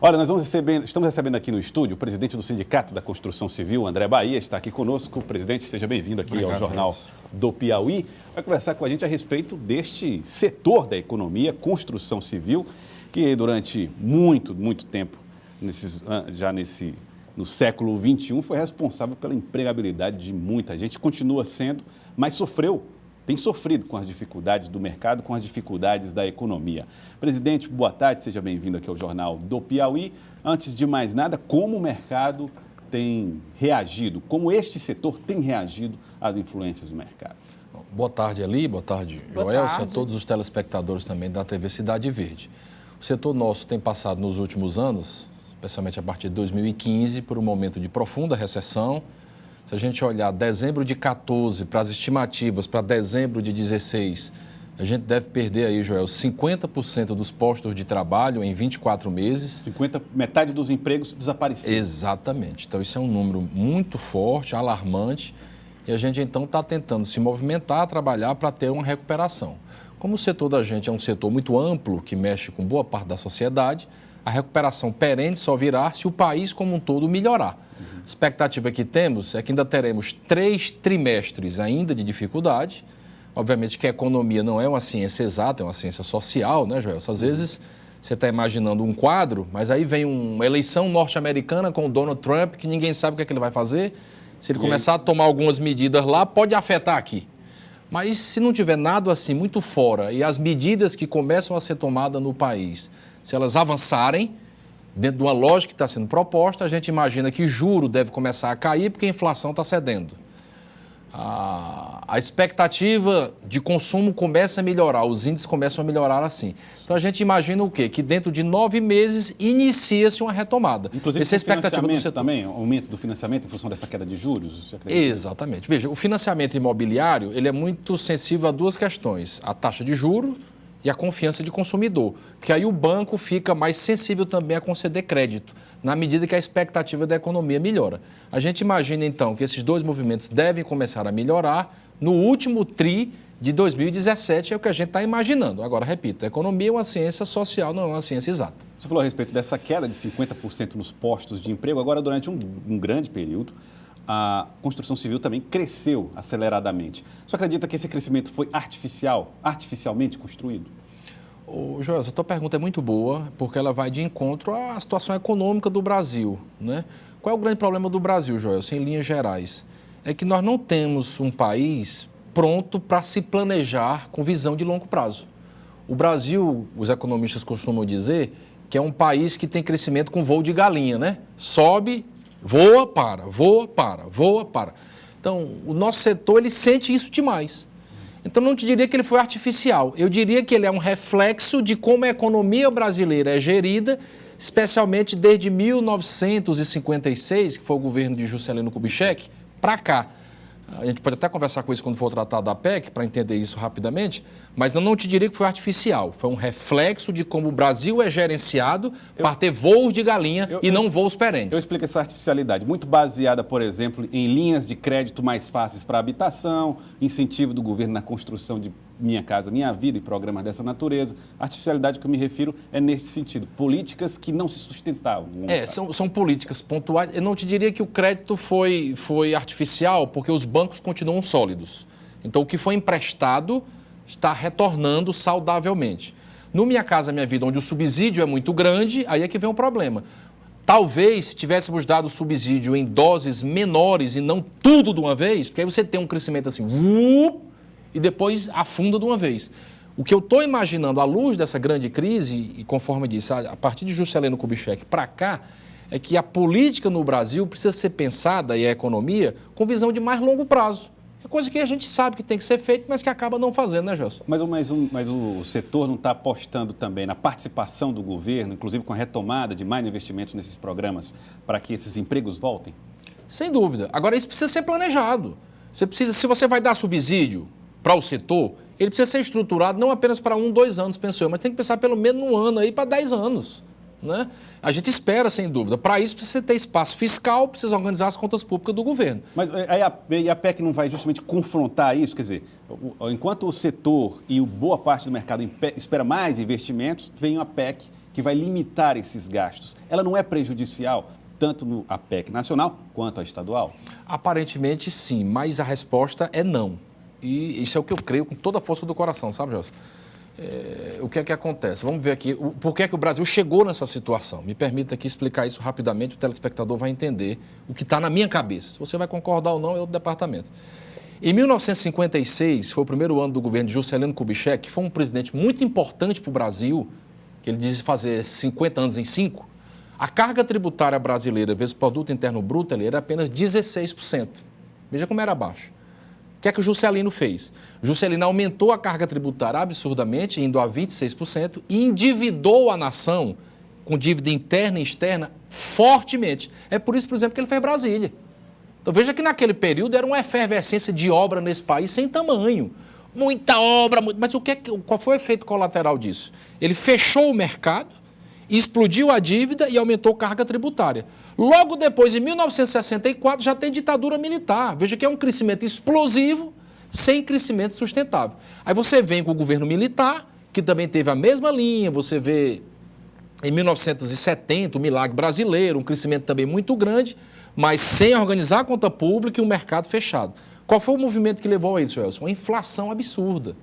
Olha, estamos recebendo aqui no estúdio o presidente do Sindicato da Construção Civil, André Bahia, está aqui conosco. Presidente, seja bem-vindo aqui ao Jornal do Piauí. Vai conversar com a gente a respeito deste setor da economia, construção civil, que durante muito tempo, no século XXI, foi responsável pela empregabilidade de muita gente, continua sendo, mas tem sofrido com as dificuldades do mercado, com as dificuldades da economia. Presidente, boa tarde, seja bem-vindo aqui ao Jornal do Piauí. Antes de mais nada, como o mercado tem reagido, como este setor tem reagido às influências do mercado? Boa tarde, Eli, boa tarde, Joelson, a todos os telespectadores também da TV Cidade Verde. O setor nosso tem passado nos últimos anos, especialmente a partir de 2015, por um momento de profunda recessão. Se a gente olhar dezembro de 14 para as estimativas para dezembro de 16, a gente deve perder aí, Joel, 50% dos postos de trabalho em 24 meses. Metade dos empregos desapareceram. Exatamente. Então, isso é um número muito forte, alarmante, e a gente, então, está tentando se movimentar, trabalhar para ter uma recuperação. Como o setor da gente é um setor muito amplo, que mexe com boa parte da sociedade, a recuperação perene só virá se o país como um todo melhorar. A expectativa que temos é que ainda teremos 3 trimestres ainda de dificuldade. Obviamente que a economia não é uma ciência exata, é uma ciência social, né, Joel? Às vezes você está imaginando um quadro, mas aí vem uma eleição norte-americana com o Donald Trump, que ninguém sabe o que ele vai fazer. Se ele começar a tomar algumas medidas lá, pode afetar aqui. Mas se não tiver nada assim muito fora e as medidas que começam a ser tomadas no país, se elas avançarem, dentro de uma lógica que está sendo proposta, a gente imagina que juro deve começar a cair porque a inflação está cedendo. A expectativa de consumo começa a melhorar, os índices começam a melhorar assim. Então a gente imagina o quê? Que dentro de 9 meses inicia-se uma retomada. Inclusive essa expectativa do setor também, aumento do financiamento em função dessa queda de juros? Exatamente. Veja, o financiamento imobiliário ele é muito sensível a 2 questões, a taxa de juros e a confiança de consumidor, porque aí o banco fica mais sensível também a conceder crédito, na medida que a expectativa da economia melhora. A gente imagina, então, que esses 2 movimentos devem começar a melhorar no último TRI de 2017, é o que a gente está imaginando. Agora, repito, a economia é uma ciência social, não é uma ciência exata. Você falou a respeito dessa queda de 50% nos postos de emprego, agora durante um grande período, a construção civil também cresceu aceleradamente. Você acredita que esse crescimento foi artificialmente construído? Joel, a tua pergunta é muito boa, porque ela vai de encontro à situação econômica do Brasil, né? Qual é o grande problema do Brasil, Joel, em linhas gerais? É que nós não temos um país pronto para se planejar com visão de longo prazo. O Brasil, os economistas costumam dizer, que é um país que tem crescimento com voo de galinha, né? Sobe, voa, para, voa, para, voa, para. Então, o nosso setor, ele sente isso demais. Então, não te diria que ele foi artificial. Eu diria que ele é um reflexo de como a economia brasileira é gerida, especialmente desde 1956, que foi o governo de Juscelino Kubitschek, para cá. A gente pode até conversar com isso quando for tratar da PEC, para entender isso rapidamente, mas eu não te diria que foi artificial. Foi um reflexo de como o Brasil é gerenciado para ter voos de galinha e não voos perenes. Eu explico essa artificialidade, muito baseada, por exemplo, em linhas de crédito mais fáceis para habitação, incentivo do governo na construção de Minha Casa Minha Vida e programas dessa natureza. A artificialidade que eu me refiro é nesse sentido, políticas que não se sustentavam. São políticas pontuais. Eu não te diria que o crédito foi artificial, porque os bancos continuam sólidos. Então, o que foi emprestado está retornando saudavelmente. No Minha Casa Minha Vida, onde o subsídio é muito grande, aí é que vem o problema. Talvez, se tivéssemos dado o subsídio em doses menores e não tudo de uma vez, porque aí você tem um crescimento assim, e depois afunda de uma vez. O que eu estou imaginando, à luz dessa grande crise, e conforme disse, a partir de Juscelino Kubitschek para cá, é que a política no Brasil precisa ser pensada, e a economia, com visão de mais longo prazo. É coisa que a gente sabe que tem que ser feita, mas que acaba não fazendo, né, Gelson? Mas o setor não está apostando também na participação do governo, inclusive com a retomada de mais investimentos nesses programas, para que esses empregos voltem? Sem dúvida. Agora, isso precisa ser planejado. Se você vai dar subsídio para o setor, ele precisa ser estruturado não apenas para 1, 2 anos, penso eu, mas tem que pensar pelo menos 1 ano aí para 10 anos. Né? A gente espera, sem dúvida. Para isso, precisa ter espaço fiscal, precisa organizar as contas públicas do governo. Mas aí a PEC não vai justamente confrontar isso? Quer dizer, enquanto o setor e boa parte do mercado espera mais investimentos, vem a PEC que vai limitar esses gastos, ela não é prejudicial tanto no PEC nacional quanto a estadual? Aparentemente sim, mas a resposta é não. E isso é o que eu creio com toda a força do coração, sabe, Gelson? O que é que acontece? Vamos ver aqui por que é que o Brasil chegou nessa situação. Me permita aqui explicar isso rapidamente, o telespectador vai entender o que está na minha cabeça. Se você vai concordar ou não, é outro departamento. Em 1956, foi o primeiro ano do governo de Juscelino Kubitschek, que foi um presidente muito importante para o Brasil, que ele disse fazer 50 anos em 5, a carga tributária brasileira vezes o produto interno bruto era apenas 16%. Veja como era baixo. O que é que o Juscelino fez? O Juscelino aumentou a carga tributária absurdamente, indo a 26%, e endividou a nação com dívida interna e externa fortemente. É por isso, por exemplo, que ele fez Brasília. Então veja que naquele período era uma efervescência de obra nesse país sem tamanho. Muita obra, mas qual foi o efeito colateral disso? Ele fechou o mercado, explodiu a dívida e aumentou a carga tributária. Logo depois, em 1964, já tem ditadura militar. Veja que é um crescimento explosivo, sem crescimento sustentável. Aí você vem com o governo militar, que também teve a mesma linha, você vê em 1970 o milagre brasileiro, um crescimento também muito grande, mas sem organizar a conta pública e o mercado fechado. Qual foi o movimento que levou a isso, Elson? Uma inflação absurda.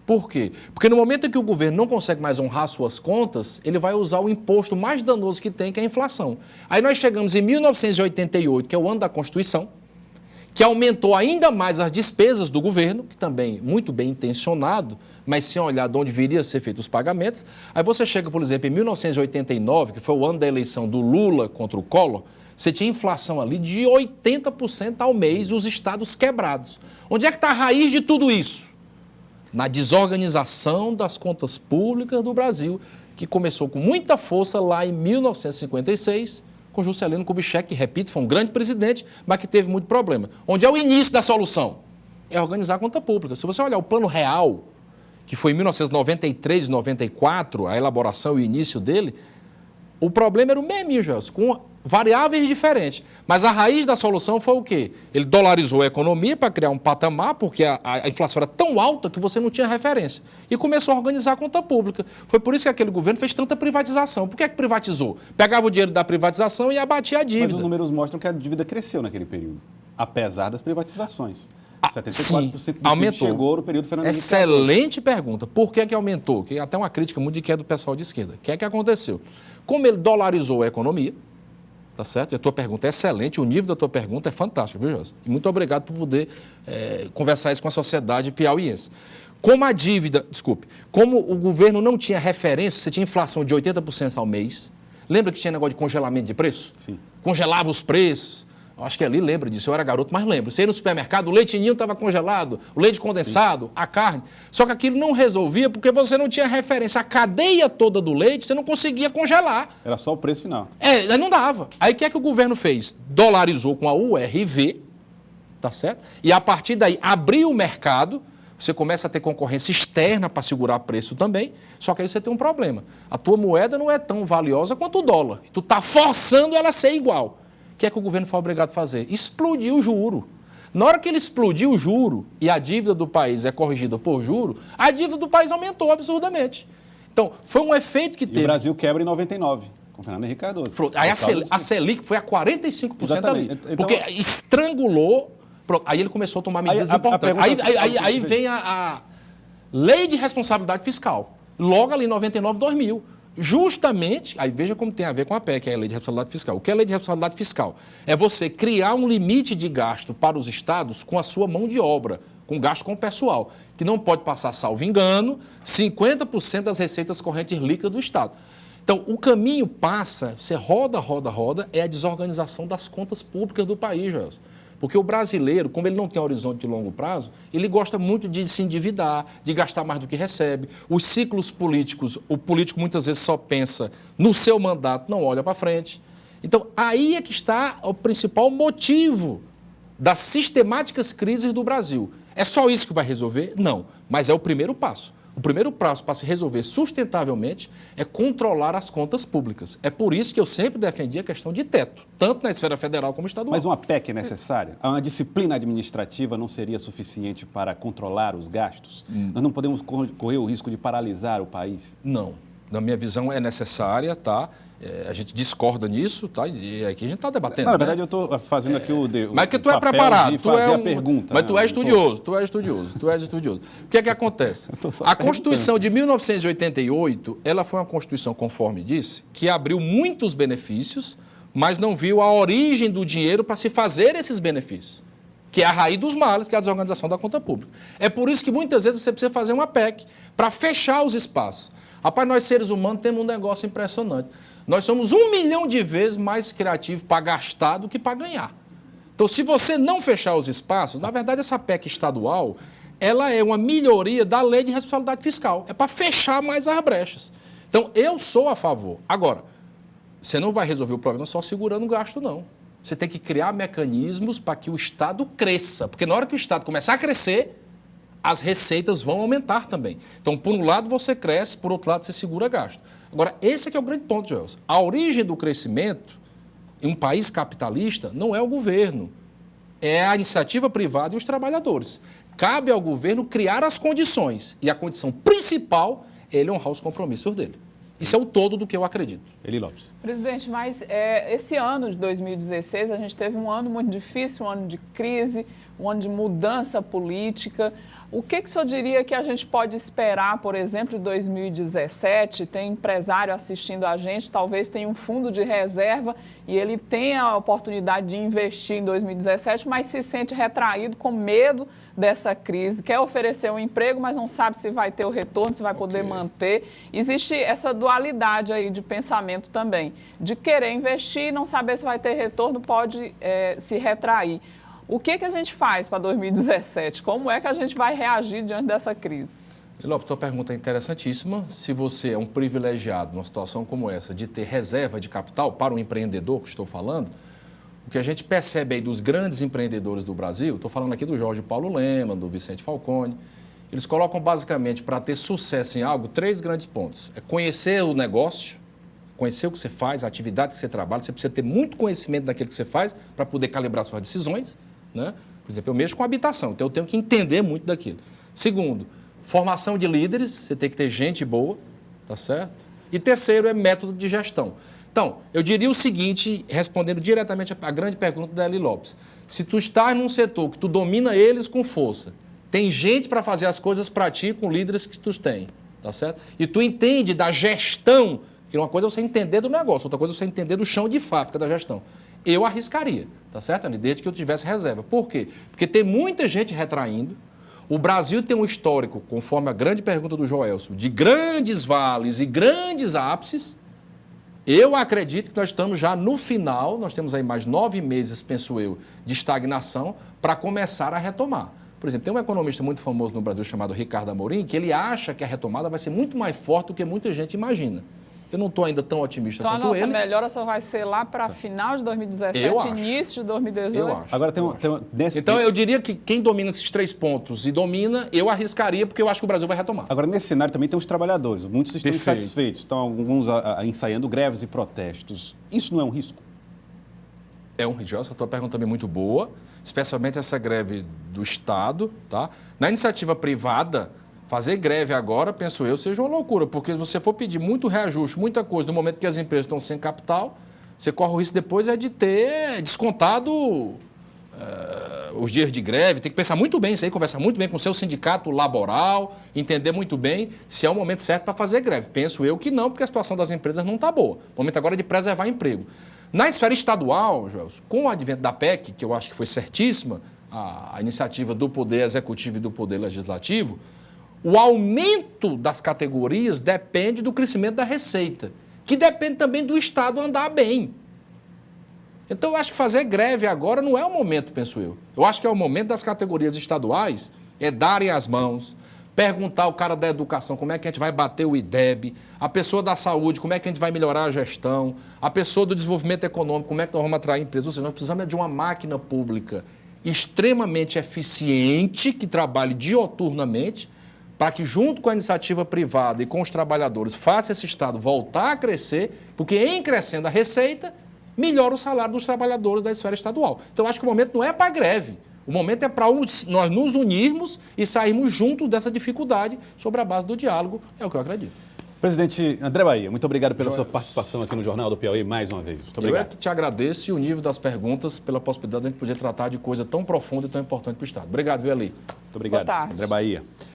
Por quê? Porque no momento em que o governo não consegue mais honrar suas contas, ele vai usar o imposto mais danoso que tem, que é a inflação. Aí nós chegamos em 1988, que é o ano da Constituição, que aumentou ainda mais as despesas do governo, que também muito bem intencionado, mas sem olhar de onde viria a ser feitos os pagamentos. Aí você chega, por exemplo, em 1989, que foi o ano da eleição do Lula contra o Collor, você tinha inflação ali de 80% ao mês, os estados quebrados. Onde é que está a raiz de tudo isso? Na desorganização das contas públicas do Brasil, que começou com muita força lá em 1956, com Juscelino Kubitschek, que, repito, foi um grande presidente, mas que teve muito problema. Onde é o início da solução? É organizar a conta pública. Se você olhar o Plano Real, que foi em 1993 e 94, a elaboração e o início dele, o problema era o mesmo, Gelson, com variáveis diferentes. Mas a raiz da solução foi o quê? Ele dolarizou a economia para criar um patamar, porque a inflação era tão alta que você não tinha referência. E começou a organizar a conta pública. Foi por isso que aquele governo fez tanta privatização. Por que é que privatizou? Pegava o dinheiro da privatização e abatia a dívida. Mas os números mostram que a dívida cresceu naquele período, apesar das privatizações. 74% sim, do PIB chegou no período Fernando Henrique Cardoso. Excelente pergunta. Por que aumentou? Que é até uma crítica muito que é do pessoal de esquerda. O que é que aconteceu? Como ele dolarizou a economia, tá certo? E a tua pergunta é excelente, o nível da tua pergunta é fantástico, viu, José? E muito obrigado por poder conversar isso com a sociedade piauiense. Como a dívida, como o governo não tinha referência, você tinha inflação de 80% ao mês. Lembra que tinha negócio de congelamento de preço? Sim. Congelava os preços. Acho que ali lembra disso, eu era garoto, mas lembro. Você ia no supermercado, o leite ninho estava congelado, o leite condensado, sim, a carne. Só que aquilo não resolvia porque você não tinha referência. A cadeia toda do leite você não conseguia congelar. Era só o preço final. Aí não dava. Aí o que é que o governo fez? Dolarizou com a URV, tá certo? E a partir daí abriu o mercado, você começa a ter concorrência externa para segurar preço também, só que aí você tem um problema. A tua moeda não é tão valiosa quanto o dólar. Tu está forçando ela a ser igual. O que é que o governo foi obrigado a fazer? Explodir o juro. Na hora que ele explodiu o juro e a dívida do país é corrigida por juro, a dívida do país aumentou absurdamente. Então, foi um efeito que teve... E o Brasil quebra em 99, com Fernando Henrique Cardoso. Aí a Selic foi a 45% exatamente. ali. Então, porque estrangulou... Aí ele começou a tomar medidas importantes. Aí vem a Lei de Responsabilidade Fiscal. Logo ali em 99, 2000. Justamente, aí veja como tem a ver com a PEC, que é a Lei de Responsabilidade Fiscal. O que é a Lei de Responsabilidade Fiscal? É você criar um limite de gasto para os estados com a sua mão de obra, com gasto com o pessoal, que não pode passar, salvo engano, 50% das receitas correntes líquidas do estado. Então, o caminho passa, você roda, é a desorganização das contas públicas do país, Gelson. Porque o brasileiro, como ele não tem horizonte de longo prazo, ele gosta muito de se endividar, de gastar mais do que recebe. Os ciclos políticos, o político muitas vezes só pensa no seu mandato, não olha para frente. Então, aí é que está o principal motivo das sistemáticas crises do Brasil. É só isso que vai resolver? Não, mas é o primeiro passo. O primeiro passo para se resolver sustentavelmente é controlar as contas públicas. É por isso que eu sempre defendi a questão de teto, tanto na esfera federal como estadual. Mas uma PEC é necessária? Uma disciplina administrativa não seria suficiente para controlar os gastos? Nós não podemos correr o risco de paralisar o país? Não. na minha visão, é necessária, tá? A gente discorda nisso, tá? E aqui a gente está debatendo. Não, na verdade, eu estou fazendo aqui mas que tu é preparado, de fazer a pergunta. Mas tu é estudioso, tu és estudioso. O que é que acontece? A Constituição de 1988, ela foi uma Constituição, conforme disse, que abriu muitos benefícios, mas não viu a origem do dinheiro para se fazer esses benefícios, que é a raiz dos males, que é a desorganização da conta pública. É por isso que muitas vezes você precisa fazer uma PEC para fechar os espaços. Rapaz, nós seres humanos temos um negócio impressionante. Nós somos 1 milhão de vezes mais criativos para gastar do que para ganhar. Então, se você não fechar os espaços, na verdade, essa PEC estadual, ela é uma melhoria da lei de responsabilidade fiscal. É para fechar mais as brechas. Então, eu sou a favor. Agora, você não vai resolver o problema só segurando o gasto, não. Você tem que criar mecanismos para que o Estado cresça. Porque na hora que o Estado começar a crescer, as receitas vão aumentar também. Então, por um lado, você cresce, por outro lado, você segura gasto. Agora, esse aqui é o grande ponto, Joelson. A origem do crescimento em um país capitalista não é o governo, é a iniciativa privada e os trabalhadores. Cabe ao governo criar as condições. E a condição principal é ele honrar os compromissos dele. Isso é o todo do que eu acredito. Eli Lopes. Presidente, mas esse ano de 2016, a gente teve um ano muito difícil, um ano de crise, um ano de mudança política. O que o senhor diria que a gente pode esperar, por exemplo, de 2017? Tem empresário assistindo a gente, talvez tenha um fundo de reserva e ele tenha a oportunidade de investir em 2017, mas se sente retraído com medo dessa crise, quer oferecer um emprego, mas não sabe se vai ter o retorno, se vai poder manter. Existe essa dualidade aí de pensamento também, de querer investir e não saber se vai ter retorno, pode se retrair. O que a gente faz para 2017? Como é que a gente vai reagir diante dessa crise? Lopes, tua pergunta é interessantíssima. Se você é um privilegiado numa situação como essa, de ter reserva de capital para o empreendedor que estou falando, o que a gente percebe aí dos grandes empreendedores do Brasil, estou falando aqui do Jorge Paulo Lemann, do Vicente Falcone, eles colocam basicamente para ter sucesso em algo 3 grandes pontos. É conhecer o negócio, conhecer o que você faz, a atividade que você trabalha, você precisa ter muito conhecimento daquilo que você faz para poder calibrar suas decisões, né? Por exemplo, eu mexo com habitação, então eu tenho que entender muito daquilo. Segundo, formação de líderes, você tem que ter gente boa, tá certo? E terceiro é método de gestão. Então, eu diria o seguinte, respondendo diretamente à grande pergunta da Eli Lopes. Se tu estás num setor que tu domina eles com força, tem gente para fazer as coisas para ti com líderes que tu tens, tá certo? E tu entende da gestão, que uma coisa é você entender do negócio, outra coisa é você entender do chão de fábrica da gestão. Eu arriscaria, tá certo, Ani? Desde que eu tivesse reserva. Por quê? Porque tem muita gente retraindo. O Brasil tem um histórico, conforme a grande pergunta do Joelson, de grandes vales e grandes ápices. Eu acredito que nós estamos já no final, nós temos aí mais 9 meses, penso eu, de estagnação para começar a retomar. Por exemplo, tem um economista muito famoso no Brasil chamado Ricardo Amorim, que ele acha que a retomada vai ser muito mais forte do que muita gente imagina. Eu não estou ainda tão otimista quanto ele. Então a nossa melhora só vai ser lá para final de 2017, início de 2018? Eu acho. Agora Então eu diria que quem domina esses 3 pontos e domina, eu arriscaria porque eu acho que o Brasil vai retomar. Agora, nesse cenário também tem os trabalhadores. Muitos estão insatisfeitos, estão alguns ensaiando greves e protestos. Isso não é um risco? É um risco. Essa tua pergunta também é muito boa, especialmente essa greve do Estado, tá? Na iniciativa privada, fazer greve agora, penso eu, seja uma loucura, porque se você for pedir muito reajuste, muita coisa, no momento que as empresas estão sem capital, você corre o risco depois de ter descontado os dias de greve. Tem que pensar muito bem isso aí, conversar muito bem com o seu sindicato laboral, entender muito bem se é o momento certo para fazer greve. Penso eu que não, porque a situação das empresas não está boa. O momento agora é de preservar emprego. Na esfera estadual, Joelson, com o advento da PEC, que eu acho que foi certíssima, a iniciativa do Poder Executivo e do Poder Legislativo, o aumento das categorias depende do crescimento da receita, que depende também do Estado andar bem. Então, eu acho que fazer greve agora não é o momento, penso eu. Eu acho que é o momento das categorias estaduais darem as mãos, perguntar ao cara da educação como é que a gente vai bater o IDEB, a pessoa da saúde, como é que a gente vai melhorar a gestão, a pessoa do desenvolvimento econômico, como é que nós vamos atrair empresas. Ou seja, nós precisamos de uma máquina pública extremamente eficiente, que trabalhe dioturnamente, para que, junto com a iniciativa privada e com os trabalhadores, faça esse Estado voltar a crescer, porque em crescendo a receita, melhora o salário dos trabalhadores da esfera estadual. Então, acho que o momento não é para greve, o momento é para nós nos unirmos e sairmos juntos dessa dificuldade sobre a base do diálogo, é o que eu acredito. Presidente André Bahia, muito obrigado pela sua participação aqui no Jornal do Piauí mais uma vez. Muito Eu é obrigado. que te agradeço e o nível das perguntas pela possibilidade de a gente poder tratar de coisa tão profunda e tão importante para o Estado. Obrigado, viu, Ali? Muito obrigado. Boa tarde. André Bahia.